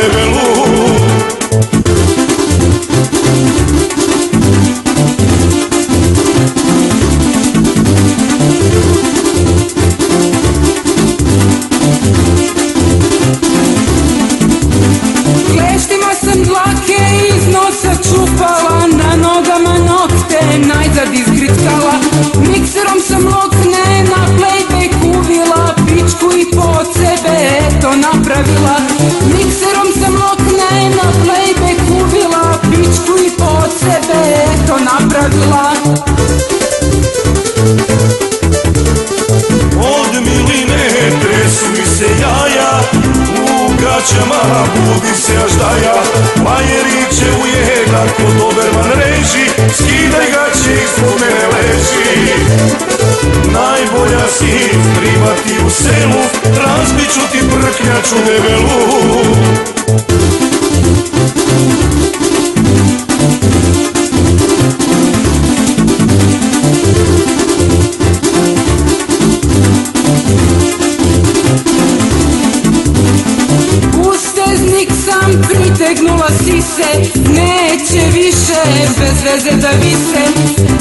debelu. Kleštima sam dlake iz nosa čupala, na nogama nokte najzad izgrickala. Mikserom sam lokne na playback uvila, pičku i pod sebe eto napravila. Mikserom sam lokne na playback uvila, pičku i pod sebe eto napravila. Od miline tresu mi se jaja, u gaćama budi se až daja. Bajeriće ujeda ko Doberman reži, skidaj gaće ispod mene leži. Najbolja si pribati u selu, razbiću ti prknjaču debelu. Usteznik sam pritegnula sise, neće više bez veze da vise.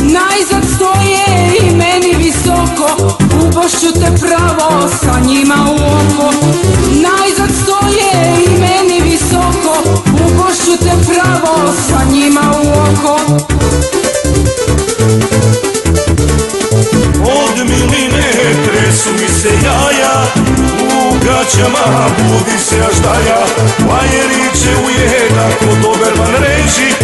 Najzad stoje i meni visoko, ubošću te pravo sa njima u oko. Najzad stoje i meni visoko, ubošću te pravo sa njima u oko. Od miline tresu mi se jaja, u gaćama budi se až daja. Bajeriće ujeda ko Doberman reži,